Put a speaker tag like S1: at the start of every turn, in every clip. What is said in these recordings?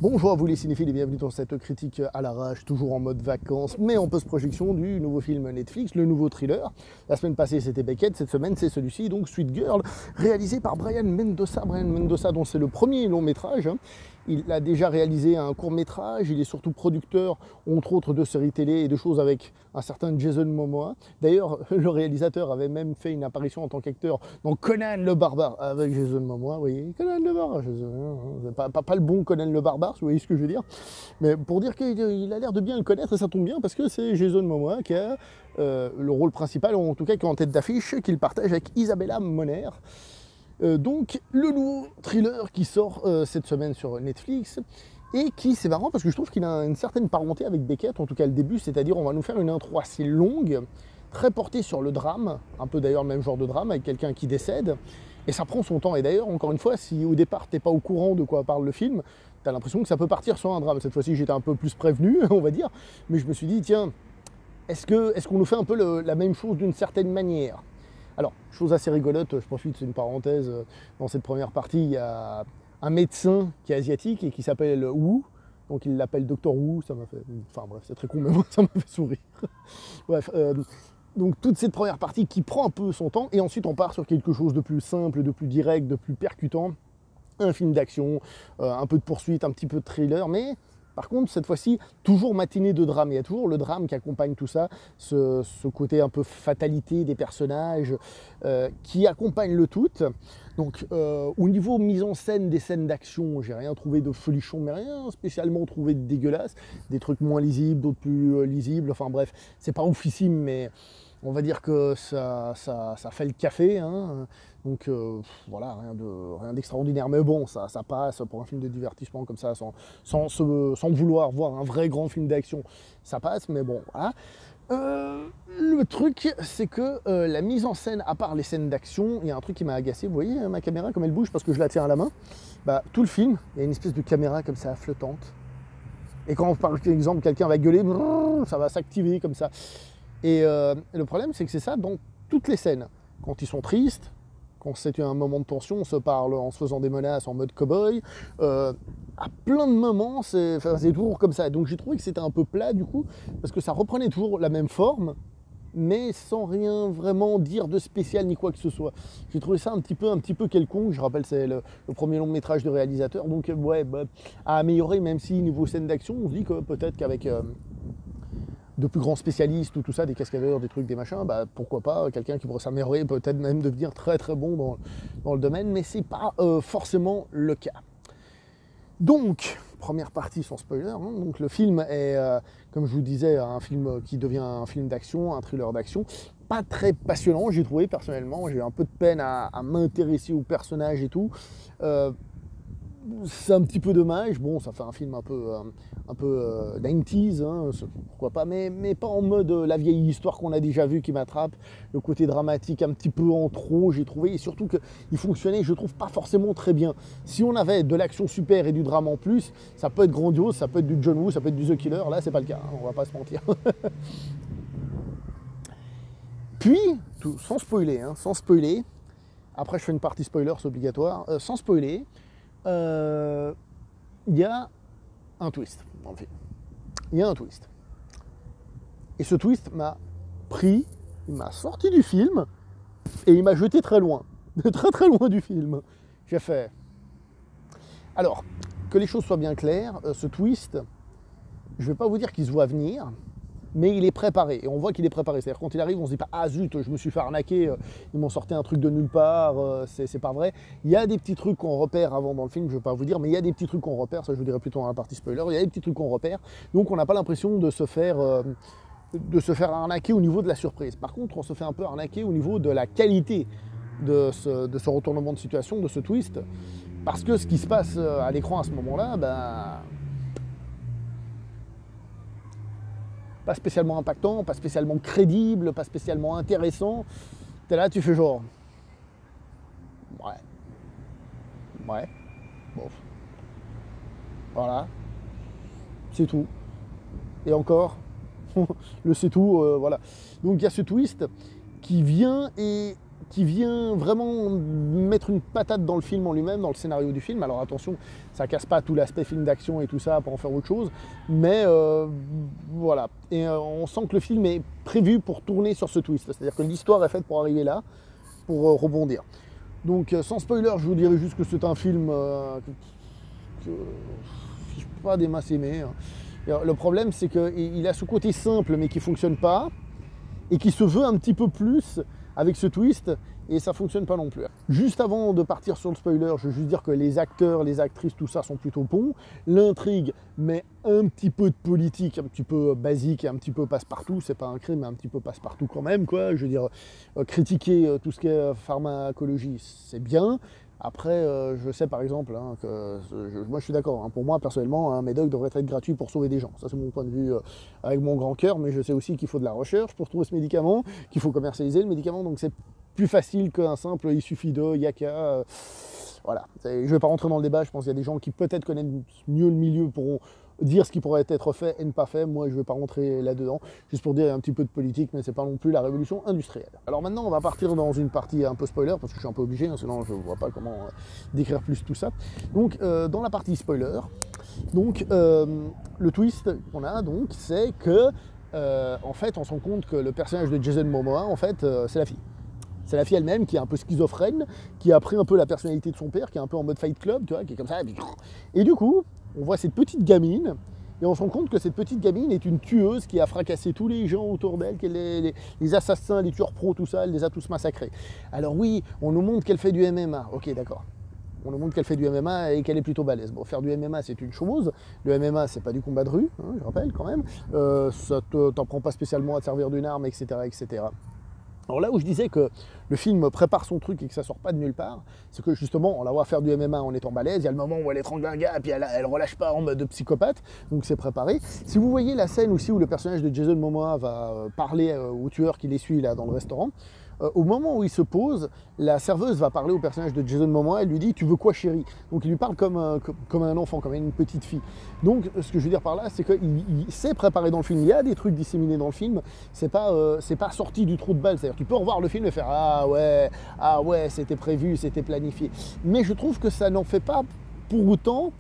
S1: Bonjour à vous les cinéphiles et bienvenue dans cette critique à l'arrache, toujours en mode vacances, mais en post-projection du nouveau film Netflix, le nouveau thriller. La semaine passée c'était Beckett, cette semaine c'est celui-ci, donc Sweet Girl, réalisé par Brian Mendoza. Brian Mendoza dont c'est le premier long métrage. Il a déjà réalisé un court métrage, il est surtout producteur, entre autres, de séries télé et de choses avec un certain Jason Momoa. D'ailleurs, le réalisateur avait même fait une apparition en tant qu'acteur dans Conan le Barbare avec Jason Momoa. Vous voyez, Conan le Barbare, pas le bon Conan le Barbare, vous voyez ce que je veux dire. Mais pour dire qu'il a l'air de bien le connaître, et ça tombe bien parce que c'est Jason Momoa qui a le rôle principal, ou en tout cas qui est en tête d'affiche, qu'il partage avec Isabella Moner. Donc le nouveau thriller qui sort cette semaine sur Netflix et qui, c'est marrant parce que je trouve qu'il a une certaine parenté avec Beckett, en tout cas le début, c'est-à-dire on va nous faire une intro assez longue, très portée sur le drame, un peu d'ailleurs le même genre de drame avec quelqu'un qui décède, et ça prend son temps. Et d'ailleurs, encore une fois, si au départ t'es pas au courant de quoi parle le film, t'as l'impression que ça peut partir sur un drame. Cette fois-ci j'étais un peu plus prévenu, on va dire, mais je me suis dit tiens, est-ce qu'on nous fait un peu la même chose d'une certaine manière? Alors, chose assez rigolote, je profite, c'est une parenthèse, dans cette première partie, il y a un médecin qui est asiatique et qui s'appelle Wu, donc il l'appelle Docteur Wu, ça m'a fait... Enfin bref, c'est très con, mais moi ça m'a fait sourire. Bref, donc toute cette première partie qui prend un peu son temps, et ensuite on part sur quelque chose de plus simple, de plus direct, de plus percutant, un film d'action, un peu de poursuite, un petit peu de thriller, mais... Par contre, cette fois-ci, toujours matinée de drame. Il y a toujours le drame qui accompagne tout ça, ce côté un peu fatalité des personnages qui accompagne le tout. Donc, au niveau mise en scène des scènes d'action, j'ai rien trouvé de folichon, mais rien spécialement trouvé de dégueulasse. Des trucs moins lisibles, d'autres plus lisibles. Enfin bref, c'est pas oufissime, mais on va dire que ça fait le café, hein. Donc voilà, rien d'extraordinaire. Mais bon, ça passe pour un film de divertissement comme ça, sans vouloir voir un vrai grand film d'action. Ça passe, mais bon, voilà. Le truc, c'est que la mise en scène, à part les scènes d'action, il y a un truc qui m'a agacé. Vous voyez ma caméra comme elle bouge parce que je la tiens à la main. Bah, tout le film, il y a une espèce de caméra comme ça flottante. Et quand par exemple quelqu'un va gueuler, ça va s'activer comme ça. Et le problème, c'est que c'est ça dans toutes les scènes. Quand ils sont tristes, quand c'est un moment de tension, on se parle en se faisant des menaces en mode cow-boy. À plein de moments, c'est toujours comme ça. Donc j'ai trouvé que c'était un peu plat du coup, parce que ça reprenait toujours la même forme, mais sans rien vraiment dire de spécial ni quoi que ce soit. J'ai trouvé ça un petit peu quelconque. Je rappelle, c'est le premier long métrage de réalisateur, donc ouais, bah, à améliorer, même si niveau scène d'action, on se dit que peut-être qu'avec... de plus grands spécialistes ou tout ça, des cascadeurs, des trucs, des machins, bah, pourquoi pas, quelqu'un qui pourrait s'améliorer, peut-être même devenir très très bon dans le domaine, mais c'est pas forcément le cas. Donc, première partie sans spoiler, hein, donc le film est, comme je vous disais, un film qui devient un film d'action, un thriller d'action, pas très passionnant, j'ai trouvé personnellement, j'ai eu un peu de peine à m'intéresser aux personnages et tout. C'est un petit peu dommage, bon ça fait un film un peu 90s, hein, pourquoi pas, mais pas en mode la vieille histoire qu'on a déjà vue qui m'attrape, le côté dramatique un petit peu en trop j'ai trouvé, et surtout qu'il fonctionnait je trouve pas forcément très bien. Si on avait de l'action super et du drame en plus, ça peut être grandiose, ça peut être du John Woo, ça peut être du The Killer, là c'est pas le cas, hein, on va pas se mentir. Puis, sans spoiler, hein, sans spoiler, après je fais une partie spoiler, c'est obligatoire, sans spoiler, il y a un twist, en fait. Il y a un twist. Et ce twist m'a pris, il m'a sorti du film, et il m'a jeté très loin. Très très loin du film. J'ai fait... Alors, que les choses soient bien claires, ce twist, je ne vais pas vous dire qu'il se voit venir, mais il est préparé, et on voit qu'il est préparé. C'est-à-dire quand il arrive, on se dit pas « Ah zut, je me suis fait arnaquer, ils m'ont sorti un truc de nulle part, c'est pas vrai ». Il y a des petits trucs qu'on repère avant dans le film, je ne vais pas vous dire, mais il y a des petits trucs qu'on repère, ça je vous dirai plutôt dans la partie spoiler, il y a des petits trucs qu'on repère, donc on n'a pas l'impression de se faire arnaquer au niveau de la surprise. Par contre, on se fait un peu arnaquer au niveau de la qualité de ce retournement de situation, de ce twist, parce que ce qui se passe à l'écran à ce moment-là, ben... pas spécialement impactant, pas spécialement crédible, pas spécialement intéressant. T'es là, tu fais genre... Ouais. Bon. Voilà. C'est tout. Et encore, le c'est tout, voilà. Donc il y a ce twist qui vient et qui vient vraiment mettre une patate dans le film en lui-même, dans le scénario du film. Alors attention, ça casse pas tout l'aspect film d'action et tout ça pour en faire autre chose, mais voilà. Et on sent que le film est prévu pour tourner sur ce twist, c'est-à-dire que l'histoire est faite pour arriver là, pour rebondir. Donc sans spoiler, je vous dirais juste que c'est un film que je peux pas des masses aimer. Le problème, c'est qu'il a ce côté simple mais qui fonctionne pas, et qui se veut un petit peu plus avec ce twist, et ça fonctionne pas non plus. Juste avant de partir sur le spoiler, je veux juste dire que les acteurs, les actrices, tout ça sont plutôt bons. L'intrigue met un petit peu de politique, un petit peu basique et un petit peu passe-partout. C'est pas un crime, mais un petit peu passe-partout quand même, quoi. Je veux dire, critiquer tout ce qui est pharmacologie, c'est bien. Après, je sais par exemple hein, que moi je suis d'accord, hein, pour moi personnellement, un médoc devrait être gratuit pour sauver des gens. Ça c'est mon point de vue avec mon grand cœur, mais je sais aussi qu'il faut de la recherche pour trouver ce médicament, qu'il faut commercialiser le médicament, donc c'est plus facile qu'un simple il suffit de, yaka. Voilà, je ne vais pas rentrer dans le débat, je pense qu'il y a des gens qui peut-être connaissent mieux le milieu pourront dire ce qui pourrait être fait et ne pas fait. Moi je ne vais pas rentrer là-dedans, juste pour dire il y a un petit peu de politique, mais c'est pas non plus la révolution industrielle. Alors maintenant on va partir dans une partie un peu spoiler, parce que je suis un peu obligé, hein, sinon je ne vois pas comment décrire plus tout ça. Donc dans la partie spoiler, donc, le twist qu'on a donc c'est que en fait on se rend compte que le personnage de Jason Momoa en fait c'est la fille. C'est la fille elle-même qui est un peu schizophrène, qui a pris un peu la personnalité de son père, qui est un peu en mode Fight Club, tu vois, qui est comme ça. Et du coup, on voit cette petite gamine, et on se rend compte que cette petite gamine est une tueuse qui a fracassé tous les gens autour d'elle, les assassins, les tueurs pros, tout ça, elle les a tous massacrés. Alors oui, on nous montre qu'elle fait du MMA, ok d'accord. On nous montre qu'elle fait du MMA et qu'elle est plutôt balèze. Bon, faire du MMA, c'est une chose. Le MMA, c'est pas du combat de rue, hein, je rappelle quand même. Ça t'en prend pas spécialement à te servir d'une arme, etc., etc. Alors là où je disais que le film prépare son truc et que ça sort pas de nulle part, c'est que justement, on la voit faire du MMA en étant balèze, il y a le moment où elle étrangle un gars et puis elle relâche pas en mode de psychopathe, donc c'est préparé. Si vous voyez la scène aussi où le personnage de Jason Momoa va parler au tueur qui les suit là dans le restaurant, au moment où il se pose, la serveuse va parler au personnage de Jason Momoa, elle lui dit « tu veux quoi chérie ?» Donc il lui parle comme un enfant, comme une petite fille. Donc ce que je veux dire par là, c'est qu'il s'est préparé dans le film, il y a des trucs disséminés dans le film, c'est pas sorti du trou de balle, c'est-à-dire tu peux revoir le film et faire « ah ouais, c'était prévu, c'était planifié ». Mais je trouve que ça n'en fait pas pour autant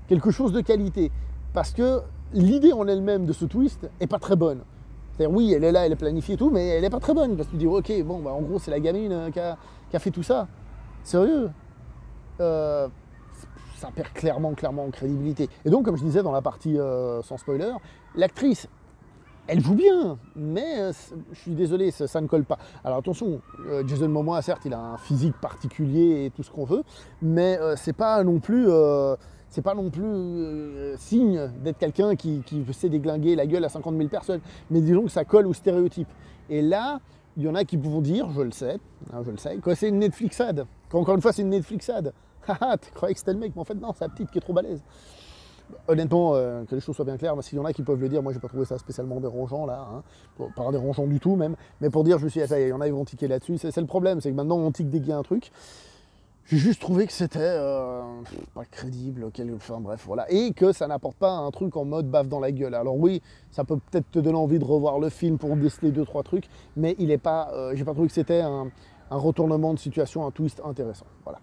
S1: quelque chose de qualité, parce que l'idée en elle-même de ce twist est pas très bonne. C'est-à-dire, oui, elle est là, elle est planifiée et tout, mais elle n'est pas très bonne. Parce que tu dis, ok, bon, bah, en gros, c'est la gamine qui a fait tout ça. Sérieux ça perd clairement en crédibilité. Et donc, comme je disais dans la partie sans spoiler, l'actrice, elle joue bien, mais je suis désolé, ça ne colle pas. Alors attention, Jason Momoa, certes, il a un physique particulier et tout ce qu'on veut, mais c'est pas non plus... signe d'être quelqu'un qui sait déglinguer la gueule à 50 000 personnes. Mais disons que ça colle au stéréotype. Et là, il y en a qui vont dire, je le sais, que c'est une Netflixade. Qu'encore une fois, c'est une Netflixade. Haha, tu croyais que c'était le mec, mais en fait, non, c'est la petite qui est trop balèze. Honnêtement, que les choses soient bien claires, s'il y en a qui peuvent le dire, moi j'ai pas trouvé ça spécialement dérangeant là, hein, pas dérangeant du tout même, mais pour dire, je me suis dit, il y en a, ils vont tiquer là-dessus, c'est le problème, c'est que maintenant on tique dès qu'il y a un truc. J'ai juste trouvé que c'était pas crédible, enfin bref, voilà. Et que ça n'apporte pas un truc en mode baffe dans la gueule. Alors oui, ça peut peut-être te donner envie de revoir le film pour déceler 2-3 trucs, mais il est pas, j'ai pas trouvé que c'était un retournement de situation, un twist intéressant. Voilà.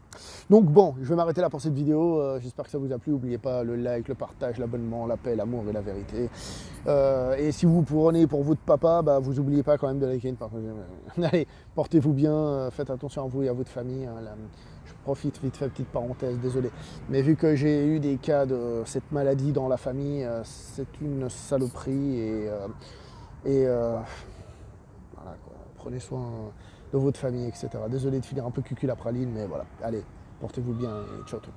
S1: Donc bon, je vais m'arrêter là pour cette vidéo. J'espère que ça vous a plu. N'oubliez pas le like, le partage, l'abonnement, la paix, l'amour et la vérité. Et si vous prenez pour votre papa, bah, vous n'oubliez pas quand même de liker et de partager. Allez, portez-vous bien, faites attention à vous et à votre famille. Je profite vite fait, petite parenthèse, désolé. Mais vu que j'ai eu des cas de cette maladie dans la famille, c'est une saloperie et voilà quoi. Prenez soin de votre famille, etc. Désolé de finir un peu cucul la praline, mais voilà. Allez, portez-vous bien et ciao tout.